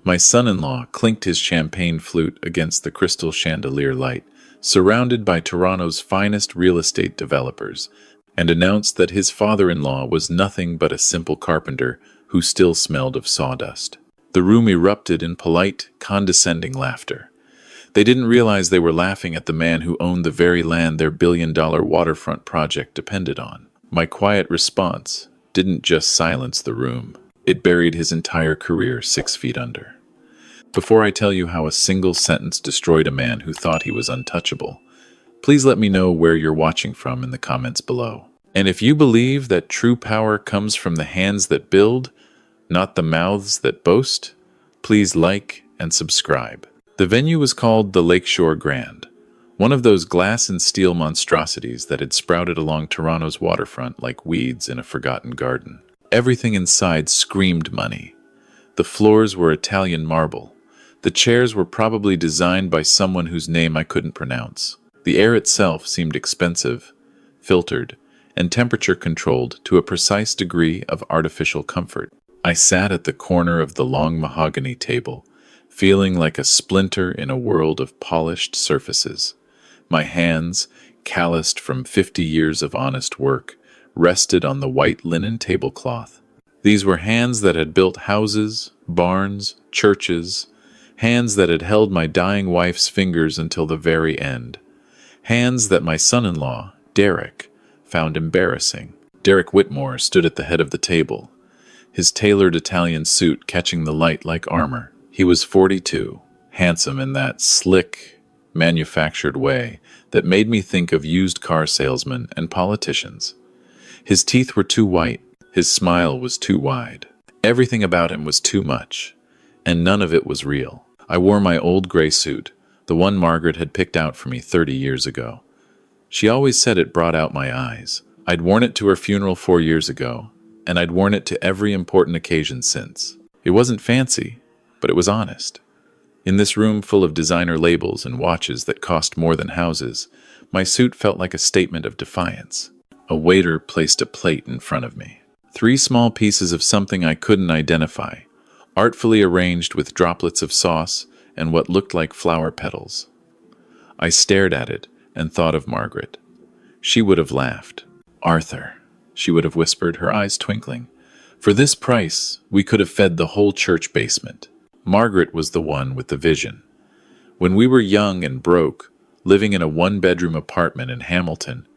My son-in-law clinked his champagne flute against the crystal chandelier light, surrounded by Toronto's finest real estate developers, and announced that his father-in-law was nothing but a simple carpenter who still smelled of sawdust. The room erupted in polite, condescending laughter. They didn't realize they were laughing at the man who owned the very land their billion-dollar waterfront project depended on. My quiet response didn't just silence the room. It buried his entire career 6 feet under. Before I tell you how a single sentence destroyed a man who thought he was untouchable, please let me know where you're watching from in the comments below. And if you believe that true power comes from the hands that build, not the mouths that boast, please like and subscribe. The venue was called the Lakeshore Grand, one of those glass and steel monstrosities that had sprouted along Toronto's waterfront like weeds in a forgotten garden. Everything inside screamed money. The floors were Italian marble. The chairs were probably designed by someone whose name I couldn't pronounce. The air itself seemed expensive, filtered, and temperature-controlled to a precise degree of artificial comfort. I sat at the corner of the long mahogany table, feeling like a splinter in a world of polished surfaces. My hands, calloused from 50 years of honest work, rested on the white linen tablecloth. These were hands that had built houses, barns, churches, hands that had held my dying wife's fingers until the very end. Hands that my son-in-law, Derek, found embarrassing. Derek Whitmore stood at the head of the table, his tailored Italian suit catching the light like armor. He was 42, handsome in that slick, manufactured way that made me think of used car salesmen and politicians. His teeth were too white, his smile was too wide. Everything about him was too much, and none of it was real. I wore my old gray suit, the one Margaret had picked out for me 30 years ago. She always said it brought out my eyes. I'd worn it to her funeral 4 years ago, and I'd worn it to every important occasion since. It wasn't fancy, but it was honest. In this room full of designer labels and watches that cost more than houses, my suit felt like a statement of defiance. A waiter placed a plate in front of me. 3 small pieces of something I couldn't identify, artfully arranged with droplets of sauce and what looked like flower petals. I stared at it and thought of Margaret. She would have laughed. "Arthur," she would have whispered, her eyes twinkling. "For this price, we could have fed the whole church basement." Margaret was the one with the vision. When we were young and broke, living in a 1-bedroom apartment in Hamilton,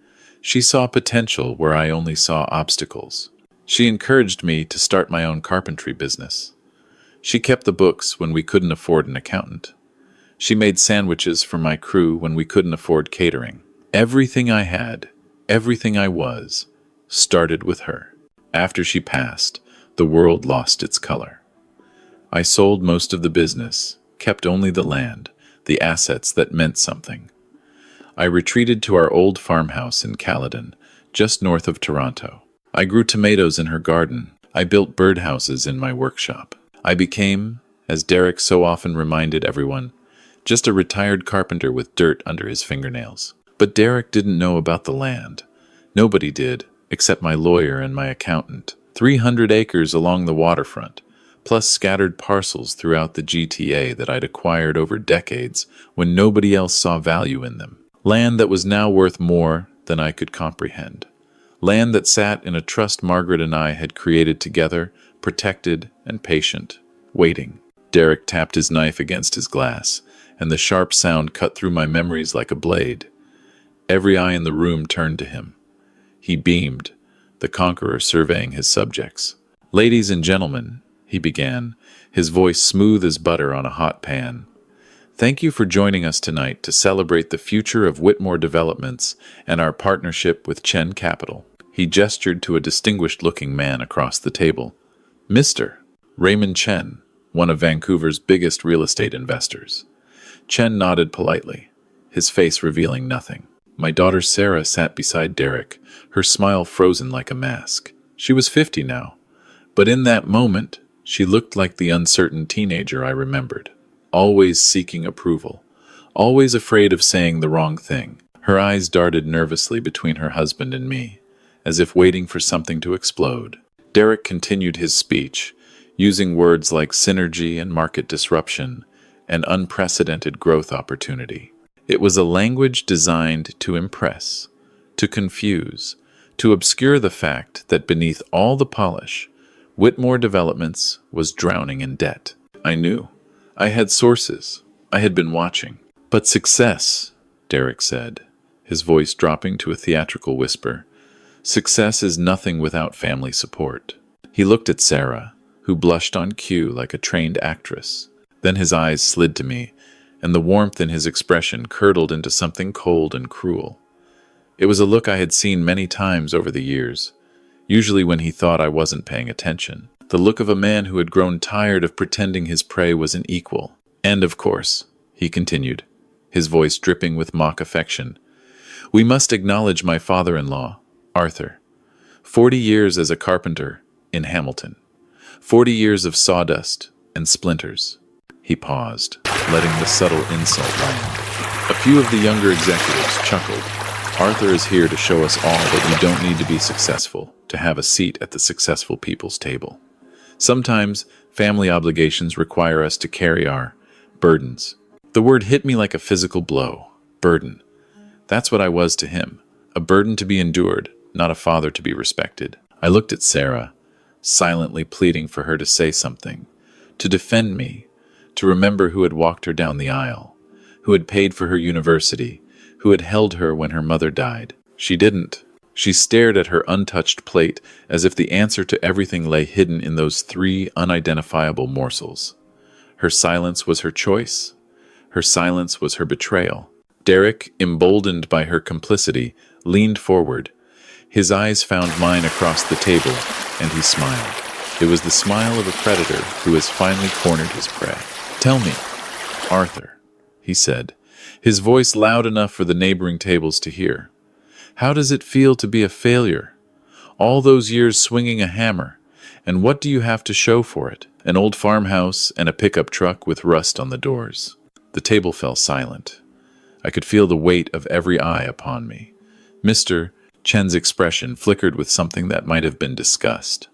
she saw potential where I only saw obstacles. She encouraged me to start my own carpentry business. She kept the books when we couldn't afford an accountant. She made sandwiches for my crew when we couldn't afford catering. Everything I had, everything I was, started with her. After she passed, the world lost its color. I sold most of the business, kept only the land, the assets that meant something. I retreated to our old farmhouse in Caledon, just north of Toronto. I grew tomatoes in her garden. I built birdhouses in my workshop. I became, as Derek so often reminded everyone, just a retired carpenter with dirt under his fingernails. But Derek didn't know about the land. Nobody did, except my lawyer and my accountant. 300 acres along the waterfront, plus scattered parcels throughout the GTA that I'd acquired over decades when nobody else saw value in them. Land that was now worth more than I could comprehend. Land that sat in a trust Margaret and I had created together, protected and patient, waiting. Derek tapped his knife against his glass, and the sharp sound cut through my memories like a blade. Every eye in the room turned to him. He beamed, the conqueror surveying his subjects. "Ladies and gentlemen," he began, his voice smooth as butter on a hot pan. "Thank you for joining us tonight to celebrate the future of Whitmore Developments and our partnership with Chen Capital." He gestured to a distinguished-looking man across the table. "Mr. Raymond Chen, one of Vancouver's biggest real estate investors." Chen nodded politely, his face revealing nothing. My daughter Sarah sat beside Derek, her smile frozen like a mask. She was 50 now, but in that moment, she looked like the uncertain teenager I remembered, always seeking approval, always afraid of saying the wrong thing. Her eyes darted nervously between her husband and me, as if waiting for something to explode. Derek continued his speech, using words like synergy and market disruption and unprecedented growth opportunity. It was a language designed to impress, to confuse, to obscure the fact that beneath all the polish, Whitmore Developments was drowning in debt. I knew. I had sources. I had been watching. But success, Derek said, his voice dropping to a theatrical whisper, success is nothing without family support. He looked at Sarah, who blushed on cue like a trained actress. Then his eyes slid to me, and the warmth in his expression curdled into something cold and cruel. It was a look I had seen many times over the years, usually when he thought I wasn't paying attention. The look of a man who had grown tired of pretending his prey was an equal. And of course, he continued, his voice dripping with mock affection, we must acknowledge my father-in-law, Arthur. 40 years as a carpenter in Hamilton. 40 years of sawdust and splinters. He paused, letting the subtle insult land. A few of the younger executives chuckled. Arthur is here to show us all that you don't need to be successful to have a seat at the successful people's table. Sometimes family obligations require us to carry our burdens. The word hit me like a physical blow. Burden. That's what I was to him. A burden to be endured, not a father to be respected. I looked at Sarah, silently pleading for her to say something, to defend me, to remember who had walked her down the aisle, who had paid for her university, who had held her when her mother died. She didn't. She stared at her untouched plate as if the answer to everything lay hidden in those 3 unidentifiable morsels. Her silence was her choice. Her silence was her betrayal. Derek, emboldened by her complicity, leaned forward. His eyes found mine across the table, and he smiled. It was the smile of a predator who has finally cornered his prey. Tell me, Arthur, he said, his voice loud enough for the neighboring tables to hear. How does it feel to be a failure? All those years swinging a hammer, and what do you have to show for it? An old farmhouse and a pickup truck with rust on the doors. The table fell silent. I could feel the weight of every eye upon me. Mr. Chen's expression flickered with something that might have been disgust,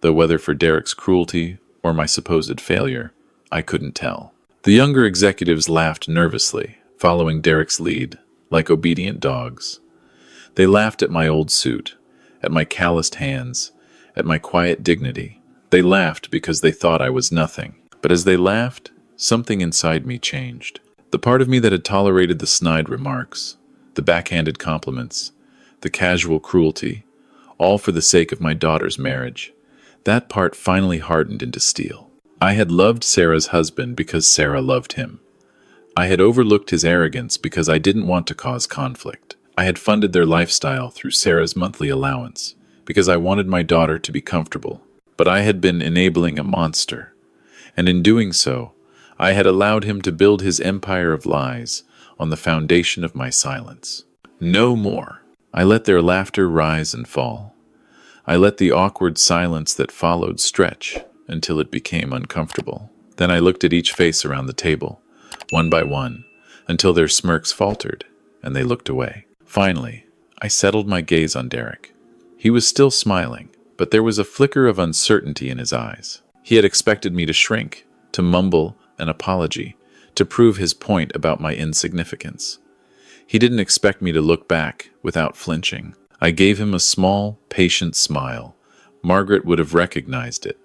though whether for Derek's cruelty or my supposed failure, I couldn't tell. The younger executives laughed nervously, following Derek's lead, like obedient dogs. They laughed at my old suit, at my calloused hands, at my quiet dignity. They laughed because they thought I was nothing. But as they laughed, something inside me changed. The part of me that had tolerated the snide remarks, the backhanded compliments, the casual cruelty, all for the sake of my daughter's marriage, that part finally hardened into steel. I had loved Sarah's husband because Sarah loved him. I had overlooked his arrogance because I didn't want to cause conflict. I had funded their lifestyle through Sarah's monthly allowance because I wanted my daughter to be comfortable. But I had been enabling a monster, and in doing so, I had allowed him to build his empire of lies on the foundation of my silence. No more. I let their laughter rise and fall. I let the awkward silence that followed stretch until it became uncomfortable. Then I looked at each face around the table, one by one, until their smirks faltered, and they looked away. Finally, I settled my gaze on Derek. He was still smiling, but there was a flicker of uncertainty in his eyes. He had expected me to shrink, to mumble an apology, to prove his point about my insignificance. He didn't expect me to look back without flinching. I gave him a small, patient smile. Margaret would have recognized it.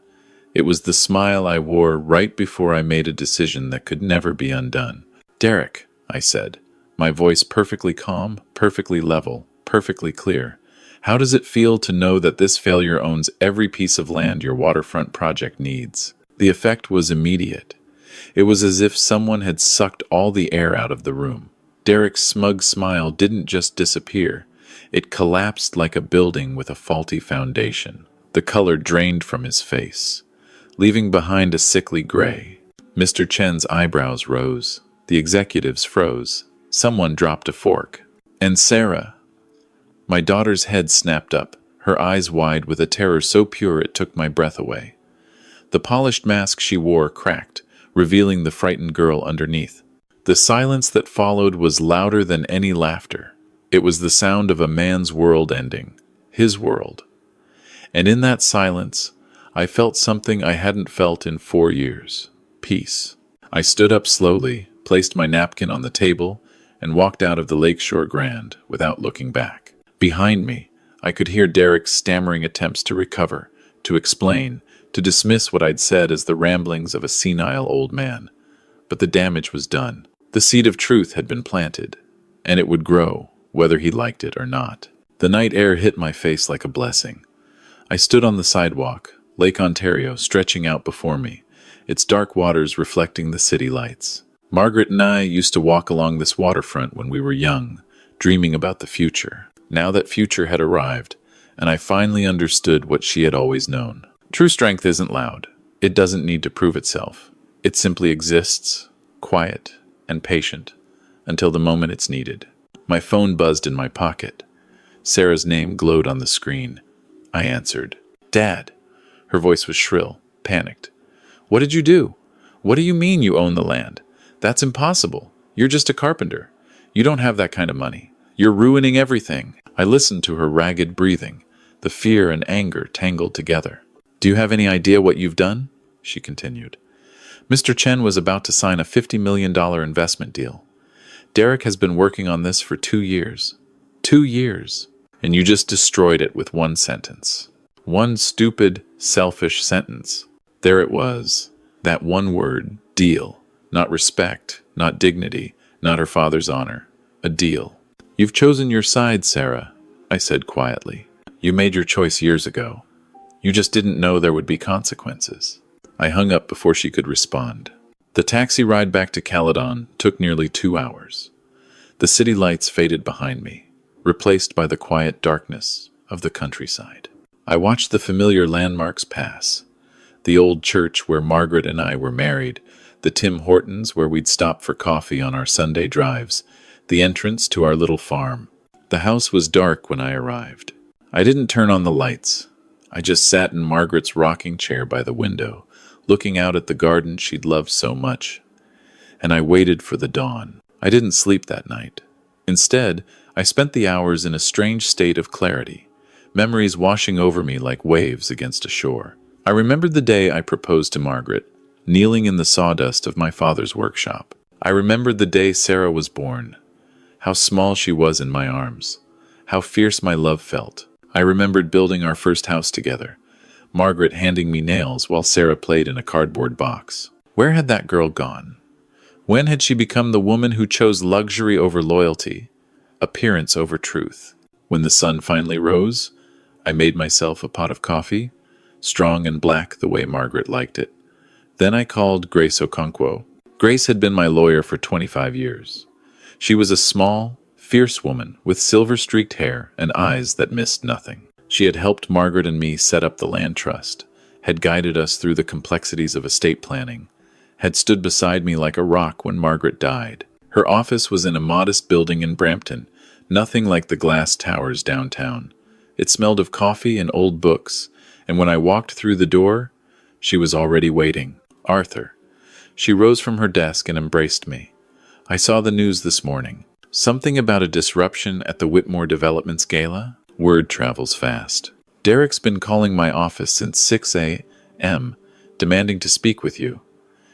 It was the smile I wore right before I made a decision that could never be undone. Derek, I said, my voice perfectly calm, perfectly level, perfectly clear. How does it feel to know that this failure owns every piece of land your waterfront project needs? The effect was immediate. It was as if someone had sucked all the air out of the room. Derek's smug smile didn't just disappear. It collapsed like a building with a faulty foundation. The color drained from his face, leaving behind a sickly gray. Mr. Chen's eyebrows rose. The executives froze. Someone dropped a fork. And Sarah. My daughter's head snapped up, her eyes wide with a terror so pure it took my breath away. The polished mask she wore cracked, revealing the frightened girl underneath. The silence that followed was louder than any laughter. It was the sound of a man's world ending, his world. And in that silence, I felt something I hadn't felt in 4 years. Peace. I stood up slowly, placed my napkin on the table, and walked out of the Lakeshore Grand without looking back. Behind me, I could hear Derek's stammering attempts to recover, to explain, to dismiss what I'd said as the ramblings of a senile old man. But the damage was done. The seed of truth had been planted, and it would grow, whether he liked it or not. The night air hit my face like a blessing. I stood on the sidewalk, Lake Ontario stretching out before me, its dark waters reflecting the city lights. Margaret and I used to walk along this waterfront when we were young, dreaming about the future. Now that future had arrived, and I finally understood what she had always known. True strength isn't loud. It doesn't need to prove itself. It simply exists, quiet and patient, until the moment it's needed. My phone buzzed in my pocket. Sarah's name glowed on the screen. I answered. "Dad." Her voice was shrill, panicked. "What did you do? What do you mean you own the land? That's impossible. You're just a carpenter. You don't have that kind of money. You're ruining everything." I listened to her ragged breathing, the fear and anger tangled together. "Do you have any idea what you've done?" she continued. "Mr. Chen was about to sign a $50 million investment deal. Derek has been working on this for 2 years. 2 years. And you just destroyed it with one sentence. One stupid, selfish sentence. There it was. That one word, deal. Not respect, not dignity, not her father's honor. A deal. You've chosen your side, Sarah," I said quietly. "You made your choice years ago. You just didn't know there would be consequences." I hung up before she could respond. The taxi ride back to Caledon took nearly 2 hours. The city lights faded behind me, replaced by the quiet darkness of the countryside. I watched the familiar landmarks pass. The old church where Margaret and I were married, the Tim Hortons where we'd stop for coffee on our Sunday drives, the entrance to our little farm. The house was dark when I arrived. I didn't turn on the lights. I just sat in Margaret's rocking chair by the window, looking out at the garden she'd loved so much. And I waited for the dawn. I didn't sleep that night. Instead, I spent the hours in a strange state of clarity, memories washing over me like waves against a shore. I remembered the day I proposed to Margaret, kneeling in the sawdust of my father's workshop. I remembered the day Sarah was born, how small she was in my arms, how fierce my love felt. I remembered building our first house together, Margaret handing me nails while Sarah played in a cardboard box. Where had that girl gone? When had she become the woman who chose luxury over loyalty, appearance over truth? When the sun finally rose, I made myself a pot of coffee, strong and black the way Margaret liked it. Then I called Grace Okonkwo. Grace had been my lawyer for 25 years. She was a small, fierce woman with silver-streaked hair and eyes that missed nothing. She had helped Margaret and me set up the land trust, had guided us through the complexities of estate planning, had stood beside me like a rock when Margaret died. Her office was in a modest building in Brampton, nothing like the glass towers downtown. It smelled of coffee and old books, and when I walked through the door, she was already waiting. Arthur. She rose from her desk and embraced me. "I saw the news this morning. Something about a disruption at the Whitmore Developments Gala? Word travels fast. Derek's been calling my office since 6 a.m., demanding to speak with you.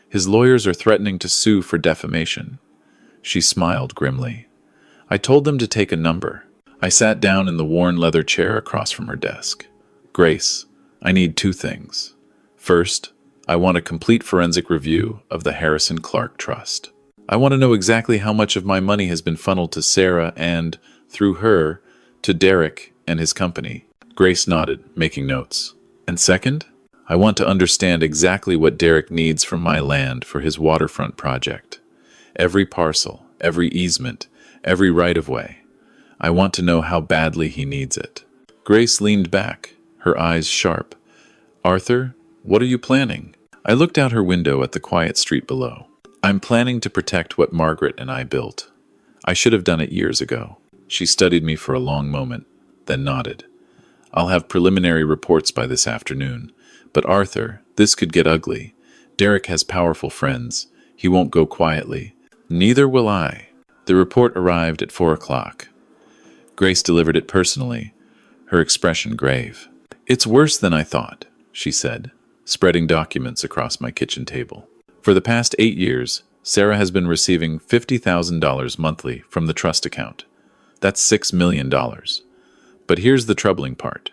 His lawyers are threatening to sue for defamation." She smiled grimly. I told them to take a number. I sat down in the worn leather chair across from her desk. "Grace, I need 2 things. First, I want a complete forensic review of the Harrison Clark Trust. I want to know exactly how much of my money has been funneled to Sarah and, through her, to Derek and his company." Grace nodded, making notes. "And second, I want to understand exactly what Derek needs from my land for his waterfront project. Every parcel, every easement, every right-of-way. I want to know how badly he needs it." Grace leaned back, her eyes sharp. "Arthur, what are you planning?" I looked out her window at the quiet street below. "I'm planning to protect what Margaret and I built. I should have done it years ago." She studied me for a long moment, then nodded. "I'll have preliminary reports by this afternoon. But Arthur, this could get ugly. Derek has powerful friends. He won't go quietly. Neither will I." The report arrived at 4 o'clock. Grace delivered it personally, her expression grave. "It's worse than I thought," she said, spreading documents across my kitchen table. For the past 8 years, Sarah has been receiving $50,000 monthly from the trust account. That's $6 million. But here's the troubling part.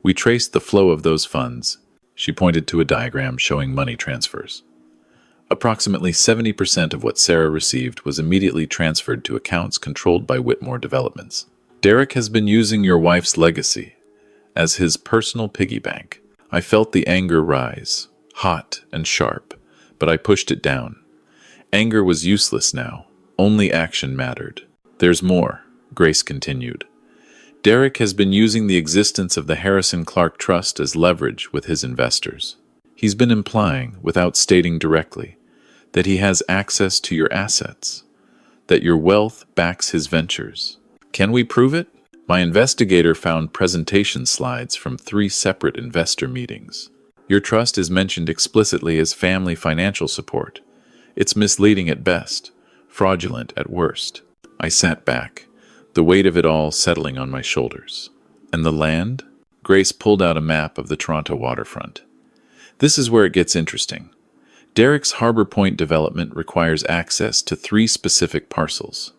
We traced the flow of those funds. She pointed to a diagram showing money transfers. Approximately 70% of what Sarah received was immediately transferred to accounts controlled by Whitmore Developments. Derek has been using your wife's legacy as his personal piggy bank. I felt the anger rise, hot and sharp, but I pushed it down. Anger was useless now. Only action mattered. There's more, Grace continued. Derek has been using the existence of the Harrison Clark Trust as leverage with his investors. He's been implying, without stating directly, that he has access to your assets, that your wealth backs his ventures. Can we prove it? My investigator found presentation slides from 3 separate investor meetings. Your trust is mentioned explicitly as family financial support. It's misleading at best, fraudulent at worst. I sat back, the weight of it all settling on my shoulders. And the land? Grace pulled out a map of the Toronto waterfront. This is where it gets interesting. Derek's Harbor Point development requires access to 3 specific parcels.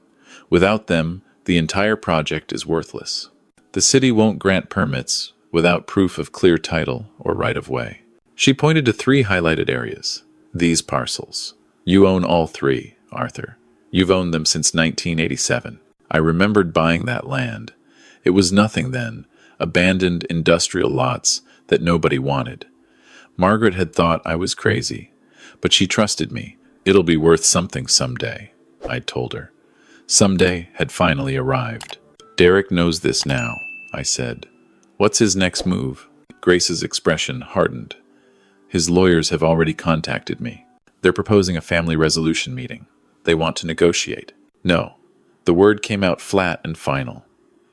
Without them, the entire project is worthless. The city won't grant permits without proof of clear title or right-of-way. She pointed to 3 highlighted areas. These parcels. You own all 3, Arthur. You've owned them since 1987. I remembered buying that land. It was nothing then, abandoned industrial lots that nobody wanted. Margaret had thought I was crazy, but she trusted me. It'll be worth something someday, I'd told her. Someday had finally arrived. Derek knows this now, I said. What's his next move? Grace's expression hardened. His lawyers have already contacted me. They're proposing a family resolution meeting. They want to negotiate. No. The word came out flat and final.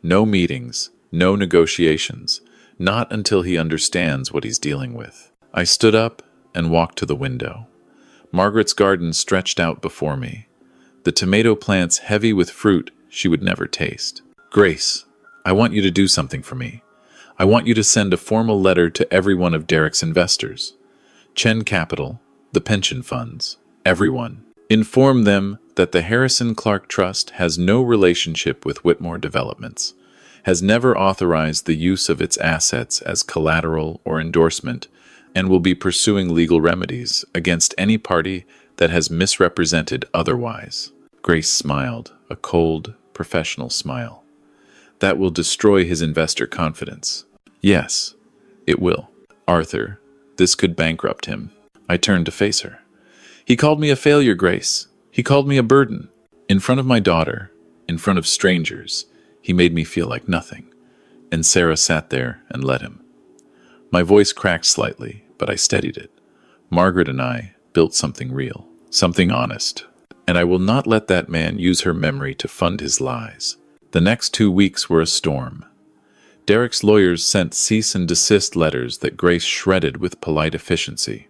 No meetings, no negotiations, not until he understands what he's dealing with. I stood up and walked to the window. Margaret's garden stretched out before me, the tomato plants heavy with fruit she would never taste. Grace, I want you to do something for me. I want you to send a formal letter to every one of Derek's investors. Chen Capital, the pension funds, everyone. Inform them that the Harrison Clark Trust has no relationship with Whitmore Developments, has never authorized the use of its assets as collateral or endorsement, and will be pursuing legal remedies against any party that has misrepresented otherwise. Grace smiled, a cold, professional smile. That will destroy his investor confidence. Yes, it will. Arthur, this could bankrupt him. I turned to face her. He called me a failure, Grace. He called me a burden. In front of my daughter, in front of strangers, he made me feel like nothing. And Sarah sat there and let him. My voice cracked slightly, but I steadied it. Margaret and I built something real, something honest. And I will not let that man use her memory to fund his lies. The next 2 weeks were a storm. Derek's lawyers sent cease and desist letters that Grace shredded with polite efficiency.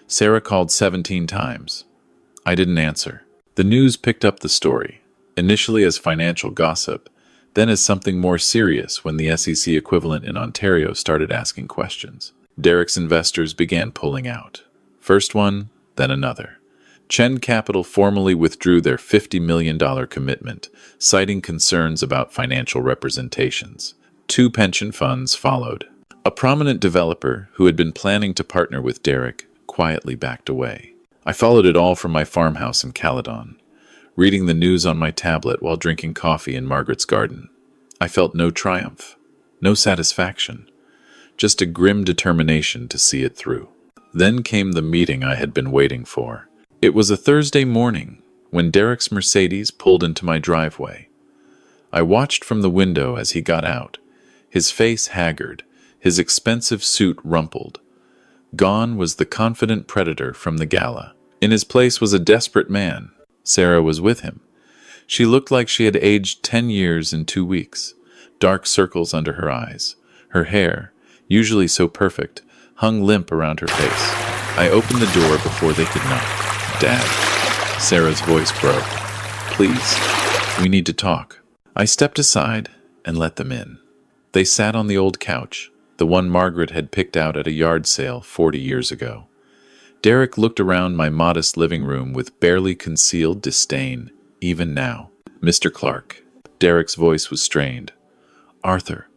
Sarah called 17 times. I didn't answer. The news picked up the story, initially as financial gossip, then as something more serious when the SEC equivalent in Ontario started asking questions. Derek's investors began pulling out. First one, then another. Chen Capital formally withdrew their $50 million commitment, citing concerns about financial representations. 2 pension funds followed. A prominent developer who had been planning to partner with Derek quietly backed away. I followed it all from my farmhouse in Caledon, reading the news on my tablet while drinking coffee in Margaret's garden. I felt no triumph, no satisfaction, just a grim determination to see it through. Then came the meeting I had been waiting for. It was a Thursday morning when Derek's Mercedes pulled into my driveway. I watched from the window as he got out, his face haggard, his expensive suit rumpled. Gone was the confident predator from the Gala. In his place was a desperate man. Sarah was with him. She looked like she had aged 10 years in 2 weeks. Dark circles under her eyes. Her hair, usually so perfect, hung limp around her face. I opened the door before they could knock. Dad. Sarah's voice broke. Please, we need to talk. I stepped aside and let them in. They sat on the old couch, the one Margaret had picked out at a yard sale 40 years ago. Derek looked around my modest living room with barely concealed disdain, even now. "Mr. Clark." Derek's voice was strained. "Arthur,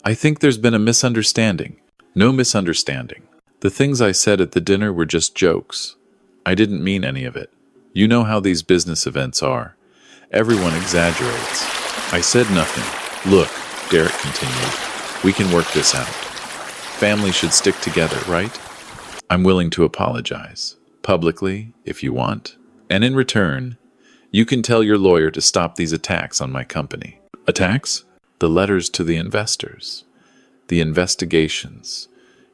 I think there's been a misunderstanding." "No misunderstanding. The things I said at the dinner were just jokes. I didn't mean any of it. You know how these business events are. Everyone exaggerates." I said nothing. "Look," Derek continued, "we can work this out. Families should stick together, right? I'm willing to apologize. Publicly, if you want. And in return, you can tell your lawyer to stop these attacks on my company." "Attacks?" "The letters to the investors. The investigations.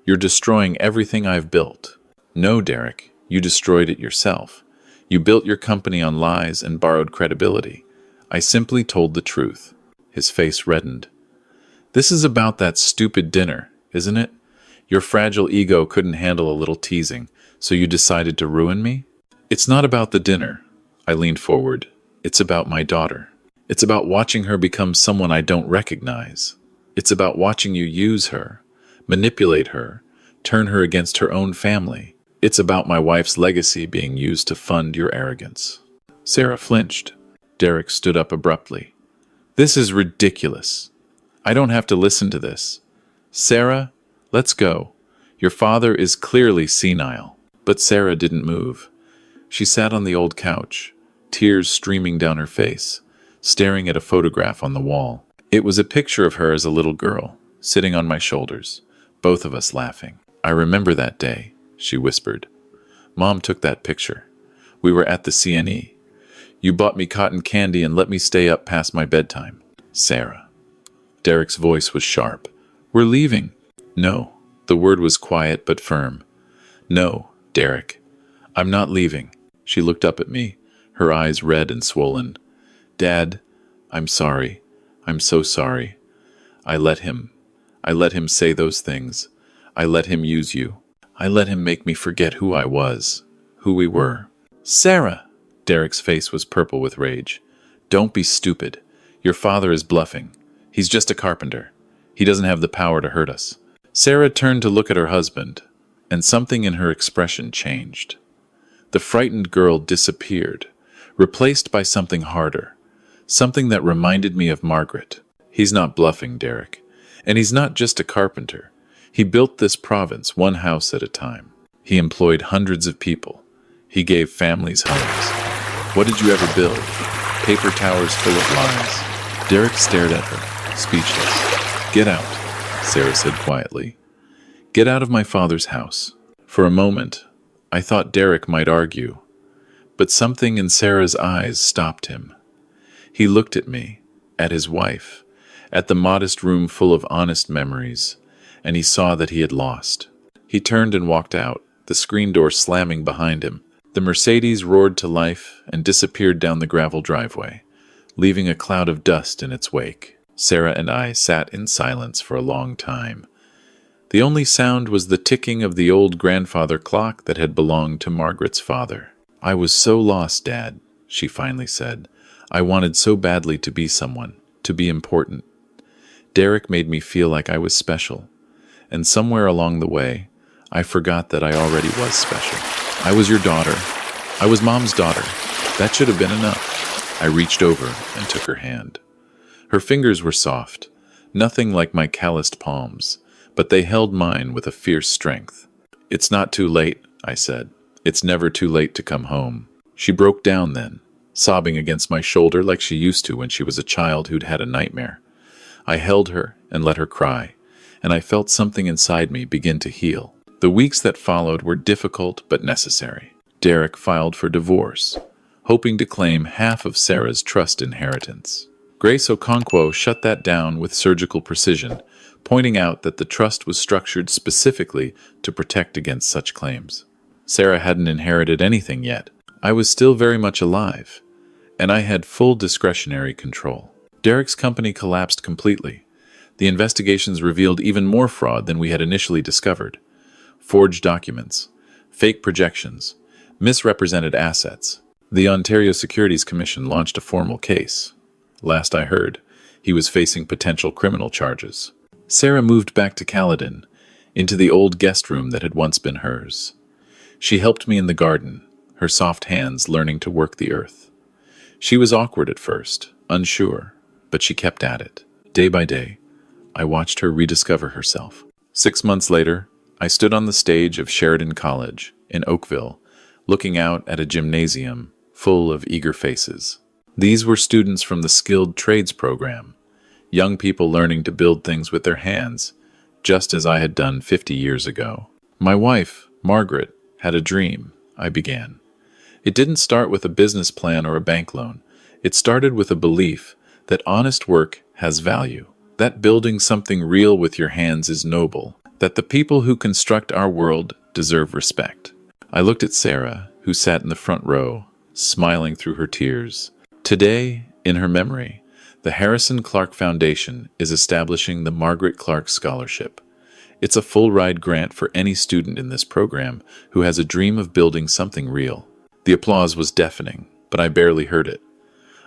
You're destroying everything I've built." "No, Derek, you destroyed it yourself. You built your company on lies and borrowed credibility. I simply told the truth." His face reddened. "This is about that stupid dinner, isn't it? Your fragile ego couldn't handle a little teasing, so you decided to ruin me?" "It's not about the dinner." I leaned forward. "It's about my daughter. It's about watching her become someone I don't recognize. It's about watching you use her, manipulate her, turn her against her own family. It's about my wife's legacy being used to fund your arrogance." Sarah flinched. Derek stood up abruptly. "This is ridiculous. I don't have to listen to this. Sarah, let's go. Your father is clearly senile." But Sarah didn't move. She sat on the old couch, tears streaming down her face, staring at a photograph on the wall. It was a picture of her as a little girl, sitting on my shoulders, both of us laughing. "I remember that day," she whispered. "Mom took that picture. We were at the CNE. You bought me cotton candy and let me stay up past my bedtime." "Sarah." Derek's voice was sharp. "We're leaving." "No." The word was quiet but firm. "No, Derek. I'm not leaving." She looked up at me, her eyes red and swollen. "Dad, I'm sorry. I'm so sorry. I let him say those things. I let him use you. I let him make me forget who I was, who we were." "Sarah!" Derek's face was purple with rage. "Don't be stupid. Your father is bluffing. He's just a carpenter. He doesn't have the power to hurt us." Sarah turned to look at her husband, and something in her expression changed. The frightened girl disappeared, replaced by something harder, something that reminded me of Margaret. "He's not bluffing, Derek. And he's not just a carpenter. He built this province one house at a time. He employed hundreds of people. He gave families homes. What did you ever build? Paper towers full of lies." Derek stared at her, speechless. "Get out," Sarah said quietly. "Get out of my father's house." For a moment, I thought Derek might argue, but something in Sarah's eyes stopped him. He looked at me, at his wife, at the modest room full of honest memories, and he saw that he had lost. He turned and walked out, the screen door slamming behind him. The Mercedes roared to life and disappeared down the gravel driveway, leaving a cloud of dust in its wake. Sarah and I sat in silence for a long time. The only sound was the ticking of the old grandfather clock that had belonged to Margaret's father. "I was so lost, Dad," she finally said. "I wanted so badly to be someone, to be important. Derek made me feel like I was special. And somewhere along the way, I forgot that I already was special. I was your daughter. I was Mom's daughter. That should have been enough." I reached over and took her hand. Her fingers were soft, nothing like my calloused palms, but they held mine with a fierce strength. "It's not too late," I said. "It's never too late to come home." She broke down then, sobbing against my shoulder like she used to when she was a child who'd had a nightmare. I held her and let her cry, and I felt something inside me begin to heal. The weeks that followed were difficult but necessary. Derek filed for divorce, hoping to claim half of Sarah's trust inheritance. Grace Okonkwo shut that down with surgical precision, pointing out that the trust was structured specifically to protect against such claims. Sarah hadn't inherited anything yet. I was still very much alive, and I had full discretionary control. Derek's company collapsed completely. The investigations revealed even more fraud than we had initially discovered. Forged documents, fake projections, misrepresented assets. The Ontario Securities Commission launched a formal case. Last I heard, he was facing potential criminal charges. Sarah moved back to Caledon, into the old guest room that had once been hers. She helped me in the garden, her soft hands learning to work the earth. She was awkward at first, unsure, but she kept at it. Day by day, I watched her rediscover herself. 6 months later, I stood on the stage of Sheridan College in Oakville, looking out at a gymnasium full of eager faces. These were students from the Skilled Trades program, young people learning to build things with their hands, just as I had done 50 years ago. My wife, Margaret, had a dream, I began. It didn't start with a business plan or a bank loan. It started with a belief that honest work has value, that building something real with your hands is noble, that the people who construct our world deserve respect. I looked at Sarah, who sat in the front row, smiling through her tears. Today, in her memory, the Harrison Clark Foundation is establishing the Margaret Clark Scholarship. It's a full-ride grant for any student in this program who has a dream of building something real. The applause was deafening, but I barely heard it.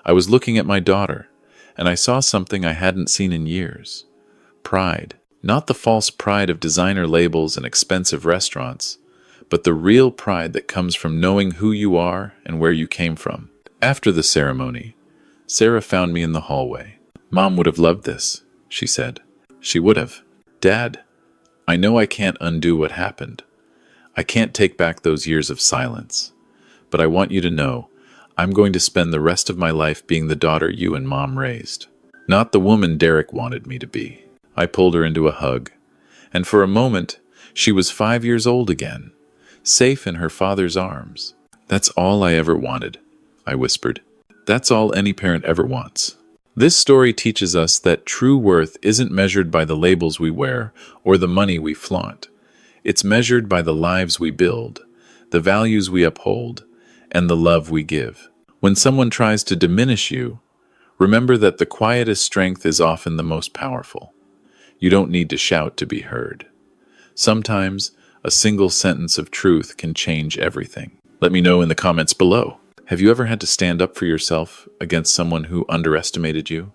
I was looking at my daughter, and I saw something I hadn't seen in years. Pride. Not the false pride of designer labels and expensive restaurants, but the real pride that comes from knowing who you are and where you came from. After the ceremony, Sarah found me in the hallway. "Mom would have loved this," she said. "She would have. Dad, I know I can't undo what happened. I can't take back those years of silence. But I want you to know, I'm going to spend the rest of my life being the daughter you and Mom raised. Not the woman Derek wanted me to be." I pulled her into a hug, and for a moment, she was 5 years old again, safe in her father's arms. "That's all I ever wanted," I whispered. "That's all any parent ever wants." This story teaches us that true worth isn't measured by the labels we wear or the money we flaunt. It's measured by the lives we build, the values we uphold, and the love we give. When someone tries to diminish you, remember that the quietest strength is often the most powerful. You don't need to shout to be heard. Sometimes, a single sentence of truth can change everything. Let me know in the comments below. Have you ever had to stand up for yourself against someone who underestimated you?